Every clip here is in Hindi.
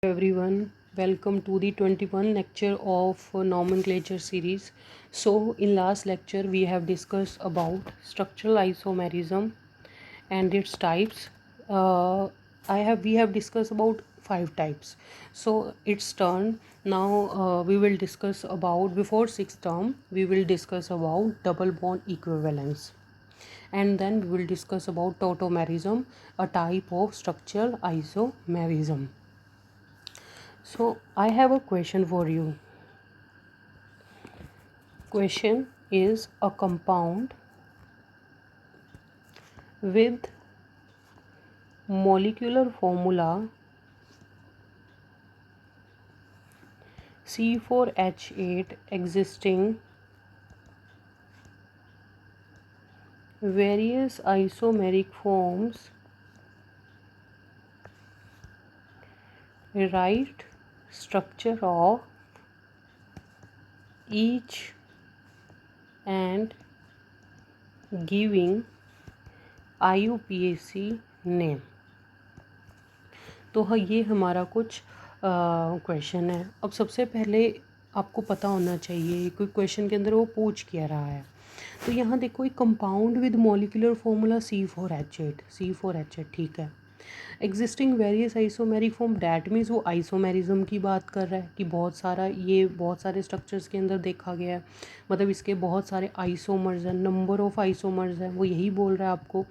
Everyone, welcome to the 21 lecture of nomenclature series. So in last lecture we have discussed about structural isomerism and its types. We have discussed about 5 types. So it's turn now. We will discuss about before sixth term. We will discuss about double bond equivalence, and then we will discuss about tautomerism, a type of structural isomerism. So I have a question for you. Question is a compound with molecular formula C4H8 existing various isomeric forms, write structure of each and giving IUPAC name. तो हाँ, ये हमारा कुछ क्वेश्चन है. अब सबसे पहले आपको पता होना चाहिए कोई क्वेश्चन के अंदर वो पूछ क्या रहा है. तो यहाँ देखो, एक compound with molecular formula C4H8, ठीक है. Existing various isomeric form, that means वो आइसोमेरिज्म की बात कर रहा है कि बहुत सारे स्ट्रक्चर्स के अंदर देखा गया है. मतलब इसके बहुत सारे आइसोमर्स हैं, नंबर ऑफ आइसोमर्स हैं, वो यही बोल रहा है आपको.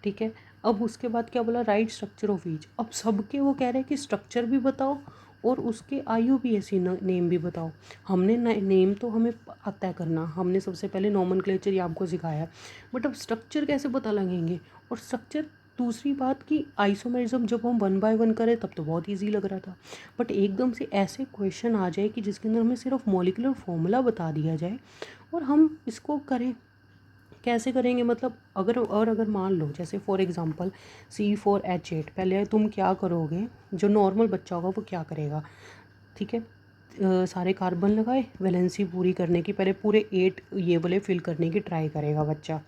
ठीक है. अब उसके बाद क्या बोला, राइट स्ट्रक्चर ऑफ ईच. अब सबके वो कह रहे हैं कि स्ट्रक्चर भी बताओ और उसके IUPAC नेम भी बताओ. हमने नेम तो हमें आता है करना, हमने सबसे पहले नॉमेनक्लेचर ही आपको सिखाया, बट अब स्ट्रक्चर कैसे पता लगेंगे. और स्ट्रक्चर, दूसरी बात कि आइसोमेरिज्म जब हम 1 बाय 1 करें तब तो बहुत इजी लग रहा था, बट एकदम से ऐसे क्वेश्चन आ जाए कि जिसके अंदर हमें सिर्फ मॉलिक्यूलर फॉर्मूला बता दिया जाए और हम इसको करें, कैसे करेंगे. मतलब अगर मान लो, जैसे फॉर एग्जांपल C4H8, पहले तुम क्या करोगे, जो नॉर्मल बच्चा होगा वो क्या करेगा. ठीक है. सारे कार्बन लगाए, वैलेंसी पूरी करने की, पहले पूरे 8 ये वाले फिल करने की ट्राई करेगा बच्चा.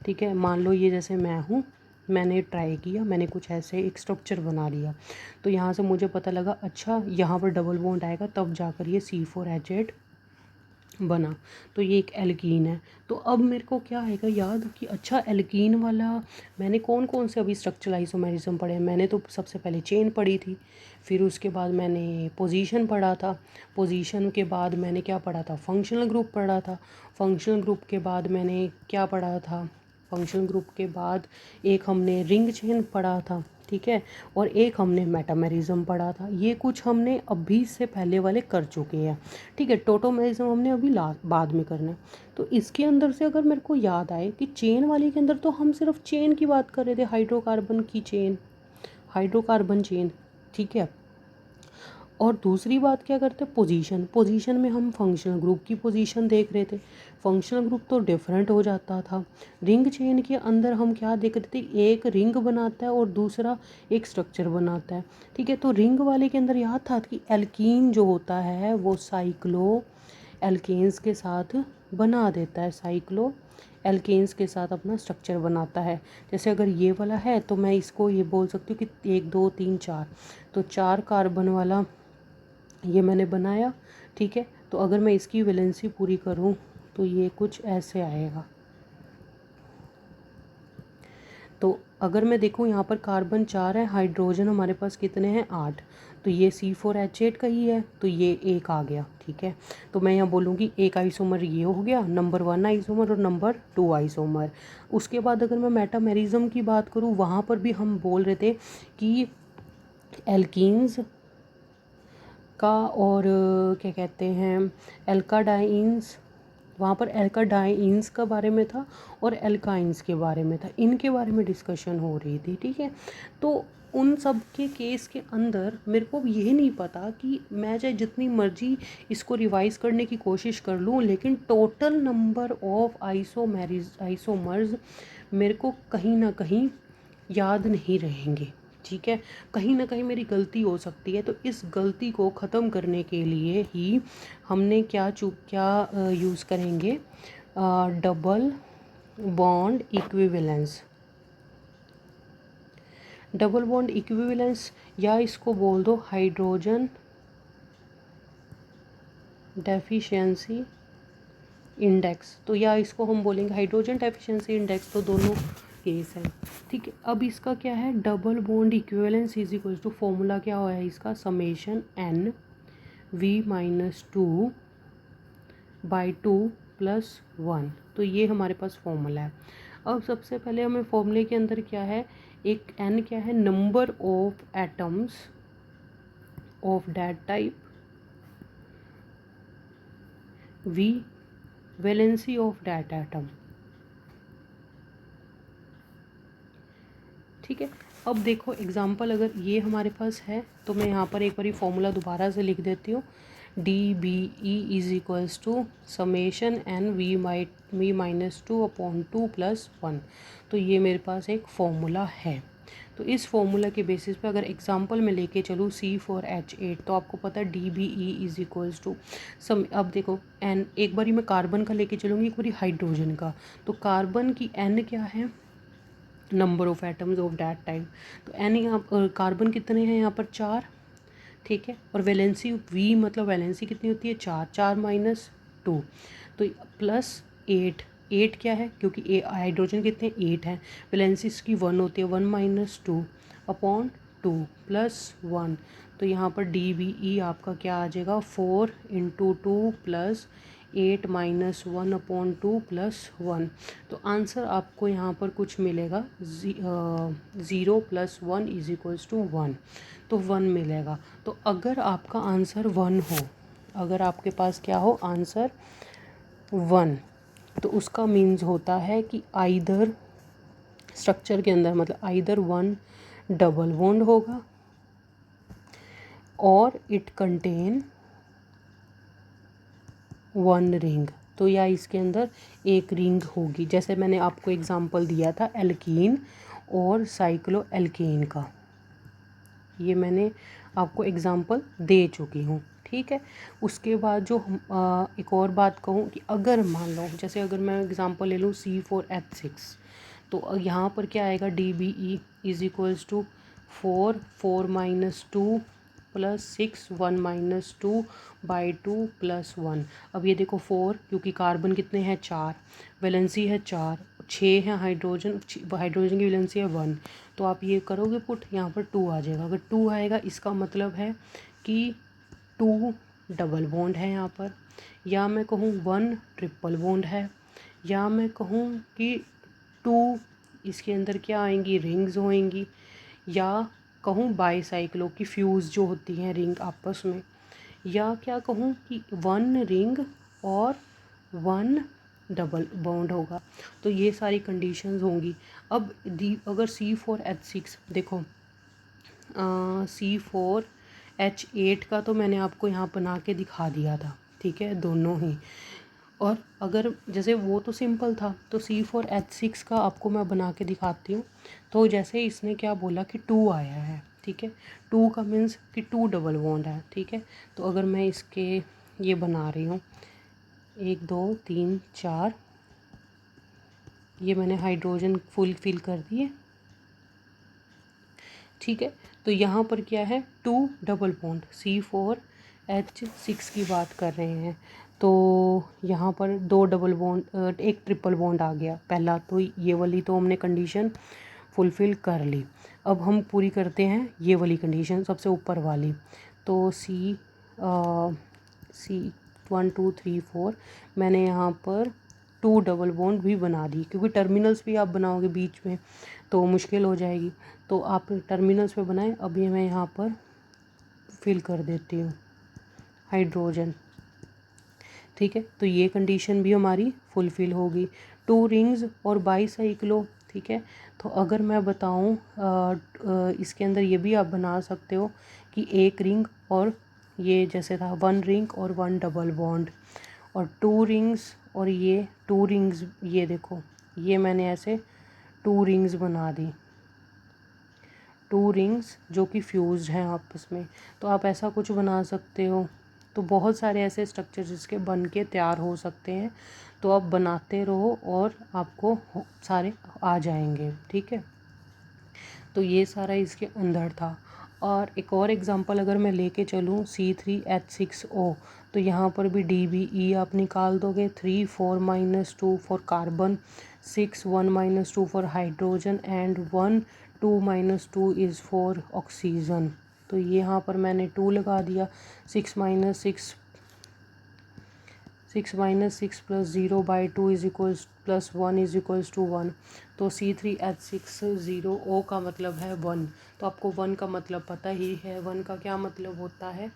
ठीक है. मान लो ये जैसे मैं हूँ, मैंने ट्राई किया, मैंने कुछ ऐसे एक स्ट्रक्चर बना लिया, तो यहाँ से मुझे पता लगा अच्छा यहाँ पर डबल बॉन्ड आएगा, तब जाकर ये C4H8 बना, तो ये एक एल्कीन है. तो अब मेरे को क्या आएगा याद कि अच्छा एल्कीन वाला मैंने कौन कौन से अभी स्ट्रक्चरल आइसोमेरिज्म पढ़े हैं. मैंने तो सबसे पहले चेन पढ़ी थी, फिर उसके बाद मैंने पोजीशन पढ़ा था, पोजीशन के बाद मैंने क्या पढ़ा था, फंक्शनल ग्रुप पढ़ा था, फंक्शनल ग्रुप के बाद मैंने क्या पढ़ा था, फंक्शनल ग्रुप के बाद एक हमने रिंग चेन पढ़ा था. ठीक है. और एक हमने मेटामेरिज्म पढ़ा था. ये कुछ हमने अभी से पहले वाले कर चुके हैं. ठीक है. टोटोमेरिज्म हमने अभी बाद में करना है. तो इसके अंदर से अगर मेरे को याद आए कि चेन वाले के अंदर तो हम सिर्फ चेन की बात कर रहे थे, हाइड्रोकार्बन की चेन, हाइड्रोकार्बन चेन. ठीक है. और दूसरी बात क्या करते हैं, पोजीशन में हम फंक्शनल ग्रुप की पोजीशन देख रहे थे. फंक्शनल ग्रुप तो डिफरेंट हो जाता था. रिंग चेन के अंदर हम क्या देख रहे थे, एक रिंग बनाता है और दूसरा एक स्ट्रक्चर बनाता है. ठीक है. तो रिंग वाले के अंदर याद था कि एल्कीन जो होता है वो साइक्लो एल्केन्स के साथ बना देता है, साइक्लो एल्केन्स के साथ अपना स्ट्रक्चर बनाता है. जैसे अगर ये वाला है तो मैं इसको ये बोल सकती हूँ कि 1 2 3 4, तो 4 कार्बन वाला ये मैंने बनाया. ठीक है. तो अगर मैं इसकी वैलेंसी पूरी करूं तो ये कुछ ऐसे आएगा. तो अगर मैं देखूं यहाँ पर कार्बन 4 है, हाइड्रोजन हमारे पास कितने हैं, 8, तो ये C4H8 का ही है, तो ये एक आ गया. ठीक है. तो मैं यहाँ बोलूँगी एक आइसोमर ये हो गया, नंबर 1 आइसोमर और नंबर 2 आइसोमर. उसके बाद अगर मैं मेटामेरिज्म की बात करूँ, वहाँ पर भी हम बोल रहे थे कि एल्कीन्स का और क्या कहते हैं, एल्काडाइंस, वहाँ पर एल्काडाइंस का बारे में था और एल्काइंस के बारे में था, इनके बारे में डिस्कशन हो रही थी. ठीक है. तो उन सब के केस के अंदर मेरे को ये नहीं पता कि मैं चाहे जितनी मर्जी इसको रिवाइज़ करने की कोशिश कर लूँ, लेकिन टोटल नंबर ऑफ आइसोमर्स मेरे को कहीं ना कहीं याद नहीं रहेंगे. ठीक है. कहीं ना कहीं मेरी गलती हो सकती है, तो इस गलती को ख़त्म करने के लिए ही हमने क्या यूज़ करेंगे, double bond equivalence. Double bond equivalence या इसको बोल दो हाइड्रोजन डेफिशिएंसी इंडेक्स, तो या इसको हम बोलेंगे हाइड्रोजन डेफिशिएंसी इंडेक्स, तो दोनों केस है। ठीक है, अब इसका क्या है, double bond equivalence is equal to, formula क्या हुआ है इसका, समेशन n v-2 बाई 2 + 1, तो ये हमारे पास फॉर्मूला है। अब सबसे पहले हमें फॉर्मूले के अंदर क्या है, एक n क्या है, number of atoms of that type, v valency of that atom. ठीक है, अब देखो एग्जांपल अगर ये हमारे पास है तो मैं यहाँ पर एक बार फॉर्मूला दोबारा से लिख देती हूँ, DBE is equals to summation n v-2 upon 2 + 1, तो ये मेरे पास एक फॉर्मूला है। तो इस फॉर्मूला के बेसिस पे अगर एग्जांपल में लेके चलूँ C4H8, तो आपको पता है DBE इज इक्वल्स टू अब देखो n, एक बारी मैं कार्बन का लेके चलूँगी, एक बारी हाइड्रोजन का, तो कार्बन की n क्या है, number of atoms of that type, तो n यहाँ कार्बन कितने हैं यहाँ पर 4, ठीक है, और वैलेंसी v मतलब वैलेंसी कितनी होती है 4, 4 - 2, तो +8, 8 क्या है, क्योंकि हाइड्रोजन कितने 8 हैं, वैलेंसी इसकी 1 होती है, 1 - 2 अपॉन 2 + 1, तो यहाँ पर DBE आपका क्या आ जाएगा, 4 × 2 + 8 - 1 अपॉन 2 + 1, तो आंसर आपको यहाँ पर कुछ मिलेगा 0 + 1 = 1, तो 1 मिलेगा। तो अगर आपका आंसर 1 हो, अगर आपके पास क्या हो आंसर 1, तो उसका मीन्स होता है कि आइदर स्ट्रक्चर के अंदर, मतलब आइदर 1 डबल बॉन्ड होगा और इट कंटेन 1 रिंग, तो या इसके अंदर एक रिंग होगी, जैसे मैंने आपको एग्जांपल दिया था एल्कीन और साइक्लो एल्केन का, ये मैंने आपको एग्जांपल दे चुकी हूँ। ठीक है, उसके बाद जो एक और बात कहूँ कि अगर मान लो, जैसे अगर मैं एग्जांपल ले लूँ C4H6, तो यहाँ पर क्या आएगा, DBE is equals to 4 4 - 2 + 6 1 - 2 by 2 + 1। अब ये देखो 4, क्योंकि कार्बन कितने हैं 4, वैलेंसी है 4, 6 है हाइड्रोजन, हाइड्रोजन की वैलेंसी है 1, तो आप ये करोगे पुट, यहाँ पर 2 आ जाएगा। अगर 2 आएगा इसका मतलब है कि 2 डबल बॉन्ड है यहाँ पर, या मैं कहूँ 1 ट्रिपल बॉन्ड है, या मैं कहूँ कि 2 इसके अंदर क्या आएंगी, रिंग्स होएंगी, या कहूँ बाईसाइक्लो की फ्यूज़ जो होती हैं रिंग आपस में, या क्या कहूँ कि 1 रिंग और 1 डबल बॉन्ड होगा, तो ये सारी कंडीशंस होंगी। अब अगर C4H6 देखो, C4H8 का तो मैंने आपको यहाँ बना के दिखा दिया था, ठीक है, दोनों ही, और अगर जैसे वो तो सिंपल था, तो C4H6 का आपको मैं बना के दिखाती हूँ। तो जैसे इसने क्या बोला कि 2 आया है, ठीक है, 2 का मीन्स कि 2 डबल बॉन्ड है, ठीक है, तो अगर मैं इसके ये बना रही हूँ 1 2 3 4, ये मैंने हाइड्रोजन फुल फिल कर दिए, ठीक है, तो यहाँ पर क्या है 2 डबल बॉन्ड, C4H6 की बात कर रहे हैं, तो यहाँ पर 2 डबल बॉन्ड, एक ट्रिपल बॉन्ड आ गया पहला, तो ये वाली तो हमने कंडीशन फुलफ़िल कर ली। अब हम पूरी करते हैं ये वाली कंडीशन सबसे ऊपर वाली, तो C 1 2 3 4 मैंने यहाँ पर 2 डबल बॉन्ड भी बना दी, क्योंकि टर्मिनल्स भी आप बनाओगे बीच में तो मुश्किल हो जाएगी, तो आप टर्मिनल्स पे बनाएं। अब ये मैं यहाँ पर फिल कर देती हूँ हाइड्रोजन, ठीक है, तो ये कंडीशन भी हमारी फुलफ़िल होगी। 2 रिंग्स और बाईसाइक्लो, ठीक है, तो अगर मैं बताऊँ इसके अंदर ये भी आप बना सकते हो कि एक रिंग और ये जैसे था 1 रिंग और 1 डबल बॉन्ड, और 2 रिंग्स और ये 2 रिंग्स, ये देखो ये मैंने ऐसे 2 रिंग्स बना दी, 2 रिंग्स जो कि फ्यूज्ड हैं आपस में, तो आप ऐसा कुछ बना सकते हो। तो बहुत सारे ऐसे स्ट्रक्चर जिसके बन के तैयार हो सकते हैं, तो आप बनाते रहो और आपको सारे आ जाएंगे, ठीक है। तो ये सारा इसके अंदर था। और एक और एग्जांपल अगर मैं लेके चलूँ C3H6O, तो यहाँ पर भी DBE आप निकाल दोगे। 3 4 -2 for carbon, 6 1 -2 for hydrogen and 1 2 -2 is for oxygen. तो यहाँ पर मैंने 2 लगा दिया। 6 - 6 + 0/2 is equals +1 is equals to 1। तो C3H6O का मतलब है 1। तो आपको 1 का मतलब पता ही है। 1 का क्या मतलब होता है?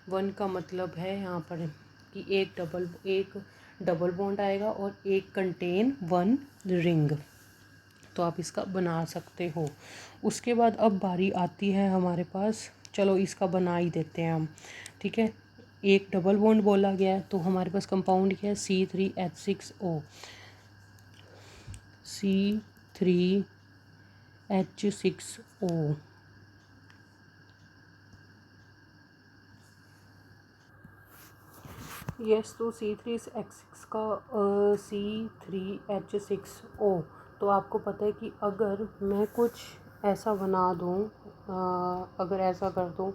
1 का मतलब है यहाँ पर कि एक डबल बॉन्ड आएगा और एक कंटेन 1 रिंग। तो आप इसका बना सकते हो। उसके बाद अब बारी आती है हमारे पास, चलो इसका बना ही देते हैं हम, ठीक है। एक डबल बॉन्ड बोला गया है, तो हमारे पास कंपाउंड क्या है? C3H6O। C3H6O। यस, तो C3H6 का C3H6O। तो आपको पता है कि अगर मैं कुछ ऐसा बना दूँ, अगर ऐसा कर दूँ,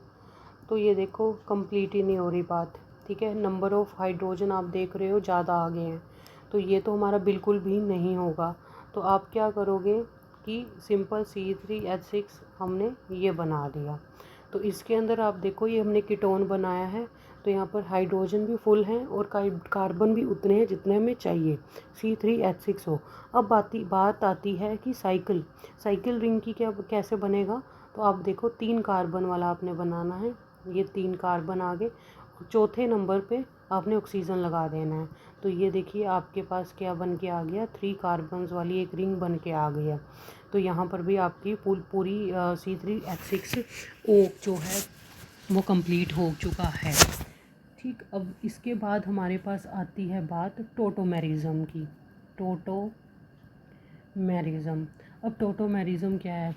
तो ये देखो कंप्लीट ही नहीं हो रही बात, ठीक है। नंबर ऑफ़ हाइड्रोजन आप देख रहे हो ज़्यादा आगे हैं, तो ये तो हमारा बिल्कुल भी नहीं होगा। तो आप क्या करोगे कि सिंपल C3H6 हमने ये बना दिया। तो इसके अंदर आप देखो ये हमने कीटोन बनाया है, तो यहाँ पर हाइड्रोजन भी फुल हैं और कार्बन भी उतने हैं जितने हमें चाहिए। C3H6O। अब बात आती है कि साइकिल रिंग की कैसे बनेगा। तो आप देखो 3 कार्बन वाला आपने बनाना है। ये 3 कार्बन आगे, और चौथे नंबर पे आपने ऑक्सीजन लगा देना है। तो ये देखिए आपके पास क्या बन के आ गया, 3 कार्बन्स वाली एक रिंग बन के आ गई है। तो यहाँ पर भी आपकी पूरी C3H6O जो है वो कंप्लीट हो चुका है। ठीक, अब इसके बाद हमारे पास आती है बात टोटोमेरिज्म की। टोटोमेरिज्म। अब टोटोमेरिज्म क्या है?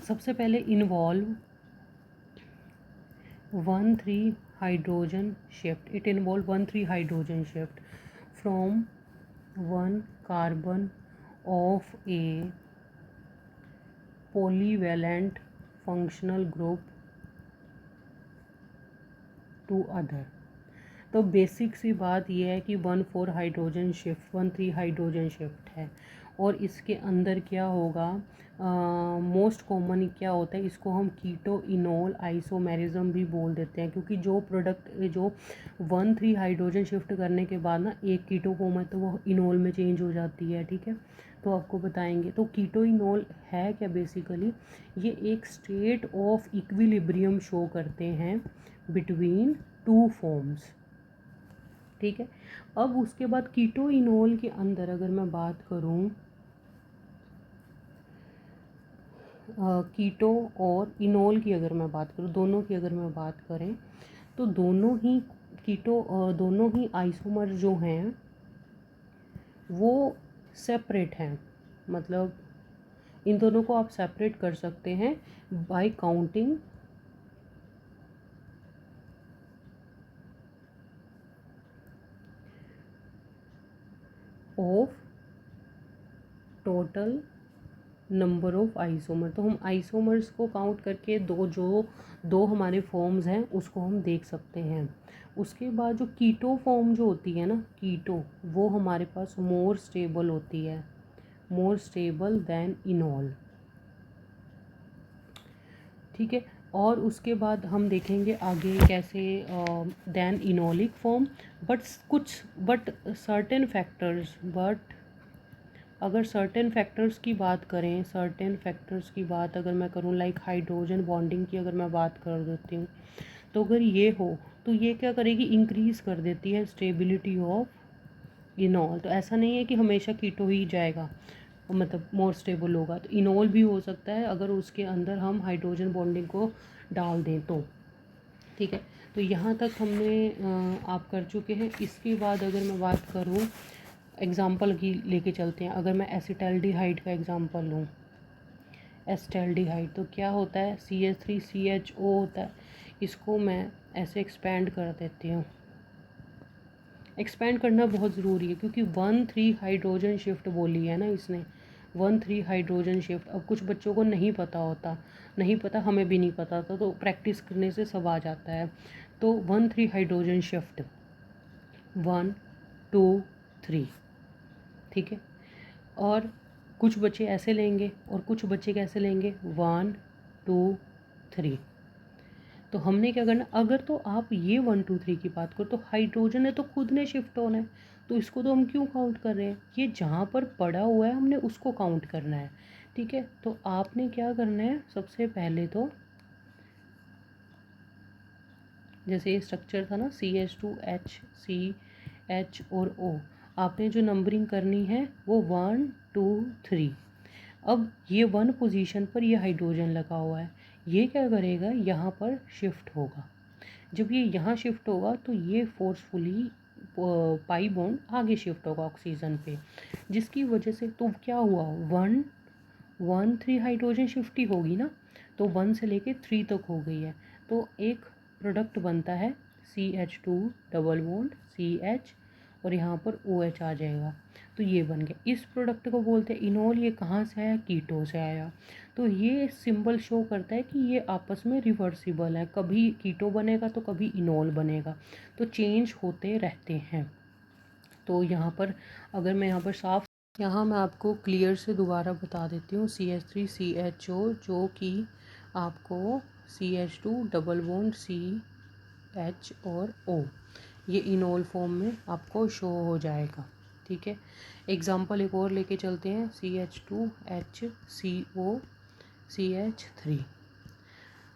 सबसे पहले involve 1,3 hydrogen shift. It involve 1,3 hydrogen shift from 1 carbon of a polyvalent functional group to other. तो बेसिक सी बात यह है कि 1,4 हाइड्रोजन शिफ्ट, 1,3 हाइड्रोजन शिफ्ट है। और इसके अंदर क्या होगा, मोस्ट कॉमन क्या होता है, इसको हम कीटो इनोल आइसोमेरिज्म भी बोल देते हैं, क्योंकि जो 1,3 हाइड्रोजन शिफ्ट करने के बाद ना एक कीटो फॉर्म है तो वो इनोल में चेंज हो जाती है, ठीक है। तो आपको बताएंगे। तो कीटो इनोल है क्या? बेसिकली ये एक स्टेट ऑफ इक्विलिब्रियम शो करते हैं बिटवीन 2 फॉर्म्स, ठीक है। अब उसके बाद कीटो इनोल के अंदर अगर मैं बात करूं, कीटो और इनोल की अगर मैं बात करूं, दोनों की अगर मैं बात करें, तो दोनों ही आइसोमर जो हैं वो सेपरेट हैं। मतलब इन दोनों को आप सेपरेट कर सकते हैं bye counting of total number of isomer. तो हम आइसोमर्स को काउंट करके दो हमारे फॉर्म्स हैं उसको हम देख सकते हैं। उसके बाद जो कीटो फॉर्म जो होती है ना, कीटो, वो हमारे पास मोर स्टेबल होती है, मोर स्टेबल देन इनॉल, ठीक है। और उसके बाद हम देखेंगे आगे कैसे then enolic form, but certain factors, अगर सर्टेन फैक्टर्स की बात अगर मैं करूँ, लाइक हाइड्रोजन बॉन्डिंग की अगर मैं बात कर देती हूँ, तो अगर ये हो तो ये क्या करेगी, इंक्रीज़ कर देती है स्टेबिलिटी ऑफ इनॉल। तो ऐसा नहीं है कि हमेशा कीटो ही जाएगा, मतलब मोर स्टेबल होगा, तो इनॉल भी हो सकता है अगर उसके अंदर हम हाइड्रोजन बॉन्डिंग को डाल दें तो, ठीक है। तो यहाँ तक हमने आप कर चुके हैं। इसके बाद अगर मैं बात करूँ एग्ज़ाम्पल की लेके चलते हैं, अगर मैं एसिटाल्डिहाइड का एग्ज़ाम्पल लूँ, एसिटाल्डिहाइड तो क्या होता है, CH3CHO होता है। इसको मैं ऐसे एक्सपेंड कर देती हूँ। एक्सपेंड करना बहुत ज़रूरी है क्योंकि 1,3 हाइड्रोजन शिफ्ट बोली है ना इसने, 1,3 हाइड्रोजन शिफ्ट। अब कुछ बच्चों को नहीं पता होता, नहीं पता, हमें भी नहीं पता था, तो प्रैक्टिस करने से सब आ जाता है। तो 1,3 हाइड्रोजन शिफ्ट, 1 2 3, ठीक है। और कुछ बच्चे ऐसे लेंगे और कुछ बच्चे कैसे लेंगे, 1 2 3। तो हमने क्या करना, अगर तो आप ये 1 2 3 की बात करो तो हाइड्रोजन है तो खुद ने शिफ्ट होना है, तो इसको तो हम क्यों काउंट कर रहे हैं, ये जहाँ पर पड़ा हुआ है हमने उसको काउंट करना है, ठीक है। तो आपने क्या करना है, सबसे पहले तो जैसे ये स्ट्रक्चर था ना CH2H CH और O, आपने जो नंबरिंग करनी है वो 1 2 3। अब ये 1 पोजीशन पर ये हाइड्रोजन लगा हुआ है, ये क्या करेगा, यहाँ पर शिफ्ट होगा। जब ये यहाँ शिफ्ट होगा तो ये फोर्सफुली पाई बॉन्ड आगे शिफ्ट होगा ऑक्सीजन पे, जिसकी वजह से तो क्या हुआ, 1 1 3 हाइड्रोजन शिफ्ट ही होगी ना, तो 1 से लेके 3 तक हो गई है। तो एक प्रोडक्ट बनता है CH2 डबल बॉन्ड CH और यहाँ पर OH आ जाएगा, तो ये बन गया। इस प्रोडक्ट को बोलते हैं इनोल। ये कहाँ से आया, कीटो से आया। तो ये सिंबल शो करता है कि ये आपस में रिवर्सिबल है, कभी कीटो बनेगा तो कभी इनोल बनेगा, तो चेंज होते रहते हैं। तो यहाँ पर अगर मैं यहाँ पर साफ, यहाँ मैं आपको क्लियर से दोबारा बता देती हूँ, CH3CHO जो कि आपको CH2 डबल बॉन्ड CH और O, ये इनोल फॉर्म में आपको शो हो जाएगा, ठीक है। एग्जाम्पल एक और लेके चलते हैं, CH2HCO CH3।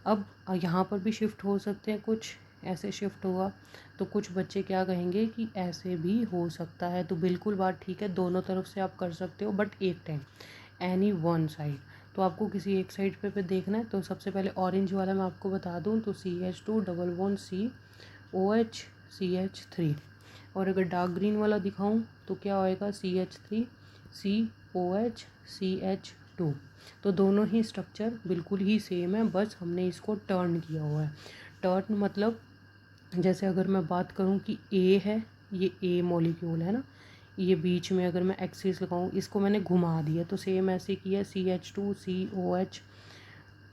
अब यहाँ पर भी शिफ्ट हो सकते हैं, कुछ ऐसे शिफ्ट हुआ, तो कुछ बच्चे क्या कहेंगे कि ऐसे भी हो सकता है, तो बिल्कुल बात ठीक है, दोनों तरफ से आप कर सकते हो, बट एक टाइम, एनी वन साइड। तो आपको किसी एक साइड पे देखना है, तो सबसे पहले ऑरेंज वाला मैं आपको बता दूं, तो CH2 double bond COH CH3। और अगर डार्क ग्रीन वाला दिखाऊं तो क्या होएगा, CH3 COH CH2। तो दोनों ही स्ट्रक्चर बिल्कुल ही सेम है, बस हमने इसको टर्न किया हुआ है। टर्न मतलब जैसे अगर मैं बात करूं कि A है, ये A मॉलिक्यूल है ना, ये बीच में अगर मैं एक्सिस लगाऊं, इसको मैंने घुमा दिया, तो सेम ऐसे किया CH2 COH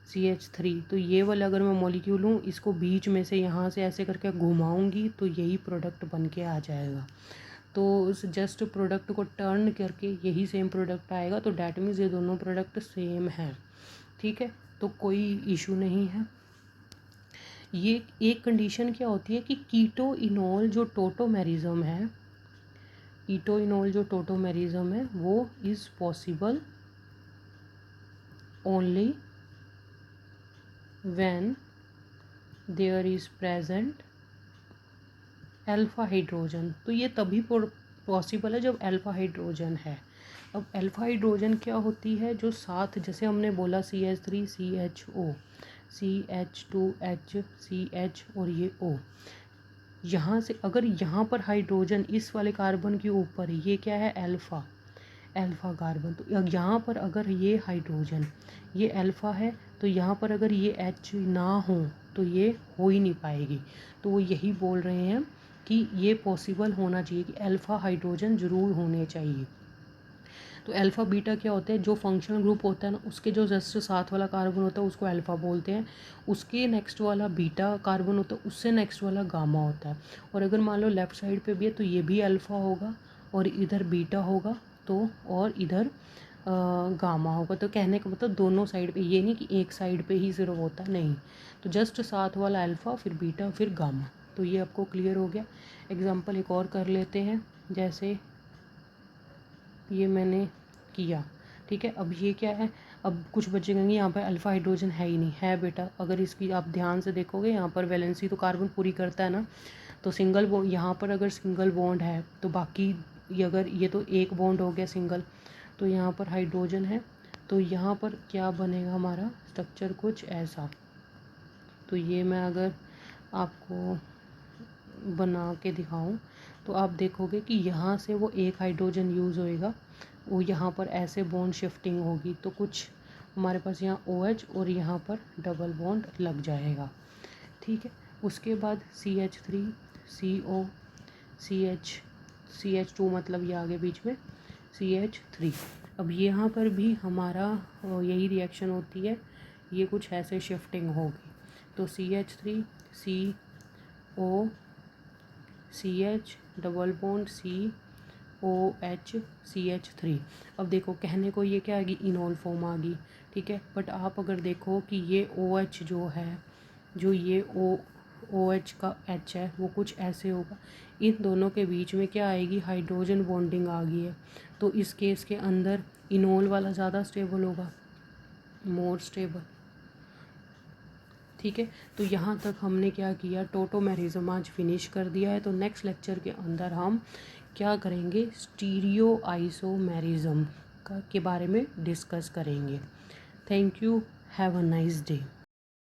CH3। तो ये वाला अगर मैं मॉलिक्यूल हूँ, इसको बीच में से यहाँ से ऐसे करके घुमाऊंगी तो यही प्रोडक्ट बन के आ जाएगा। तो उस जस्ट प्रोडक्ट को टर्न करके यही सेम प्रोडक्ट आएगा, तो डैट मीन्स ये दोनों प्रोडक्ट सेम हैं, ठीक है। तो कोई इशू नहीं है। ये एक कंडीशन क्या होती है कि कीटो इनोल जो टोटोमेरिज्म है, कीटो इनोल जो टोटोमेरिज्म है वो is possible only when there is present alpha hydrogen. तो ये तभी पॉसिबल है जब अल्फ़ा हाइड्रोजन है। अब अल्फ़ा हाइड्रोजन क्या होती है, जो साथ, जैसे हमने बोला CH3 CHO CH2H CH और ये O, यहाँ से अगर यहाँ पर हाइड्रोजन इस वाले कार्बन के ऊपर, ये क्या है, अल्फ़ा कार्बन, तो यहाँ पर अगर ये हाइड्रोजन, ये अल्फ़ा है, तो यहाँ पर अगर ये H ना हो तो ये हो ही नहीं पाएगी। तो वो यही बोल रहे हैं कि ये पॉसिबल होना चाहिए कि अल्फ़ा हाइड्रोजन ज़रूर होने चाहिए। तो अल्फ़ा बीटा क्या होता है, जो फंक्शनल ग्रुप होता है ना, उसके जो जस्ट साथ वाला कार्बन होता है उसको अल्फ़ा बोलते हैं, उसके नेक्स्ट वाला बीटा कार्बन होता है, उससे नेक्स्ट वाला गामा होता है। और अगर मान लो लेफ़्ट साइड पे भी है तो ये भी अल्फ़ा होगा और इधर बीटा होगा, तो और इधर गामा होगा। तो कहने का मतलब दोनों साइड पे, ये नहीं कि एक साइड पे ही सिर्फ होता, नहीं। तो जस्ट साथ वाला अल्फ़ा, फिर बीटा, फिर गामा। तो ये आपको क्लियर हो गया। एग्जांपल एक और कर लेते हैं, जैसे ये मैंने किया, ठीक है। अब ये क्या है, अब कुछ बच्चे कहेंगे यहाँ पर अल्फ़ा हाइड्रोजन है ही नहीं, है बेटा। अगर इसकी आप ध्यान से देखोगे, यहाँ पर वैलेंसी तो कार्बन पूरी करता है ना, तो सिंगल बॉन्ड, यहाँ पर अगर सिंगल बॉन्ड है तो बाकी ये, अगर ये तो एक बॉन्ड हो गया सिंगल, तो यहाँ पर हाइड्रोजन है, तो यहाँ पर क्या बनेगा हमारा स्ट्रक्चर, कुछ ऐसा। तो ये मैं अगर आपको बना के दिखाऊं तो आप देखोगे कि यहाँ से वो एक हाइड्रोजन यूज़ होएगा, वो यहाँ पर ऐसे बॉन्ड शिफ्टिंग होगी, तो कुछ हमारे पास यहाँ OH और यहाँ पर डबल बॉन्ड लग जाएगा, ठीक है। उसके बाद CH3 CO CH CH2 मतलब ये आगे बीच में CH3, अब यहाँ पर भी हमारा यही रिएक्शन होती है, ये कुछ ऐसे शिफ्टिंग होगी। तो CH3 CO CH double bond COH CH3। अब देखो कहने को ये क्या आ गई, इनोल फॉर्म आ गई, ठीक है। बट आप अगर देखो कि ये OH जो है, जो ये OH का H है वो कुछ ऐसे होगा, इन दोनों के बीच में क्या आएगी, हाइड्रोजन बॉन्डिंग आ गई है। तो इस केस के अंदर इनोल वाला ज़्यादा स्टेबल होगा, मोर स्टेबल, ठीक है। तो यहाँ तक हमने क्या किया, टोटोमेरिज्म आज फिनिश कर दिया है। तो नेक्स्ट लेक्चर के अंदर हम क्या करेंगे, स्टीरियो आइसोमेरिज्म के बारे में डिस्कस करेंगे। Thank you, have a nice day.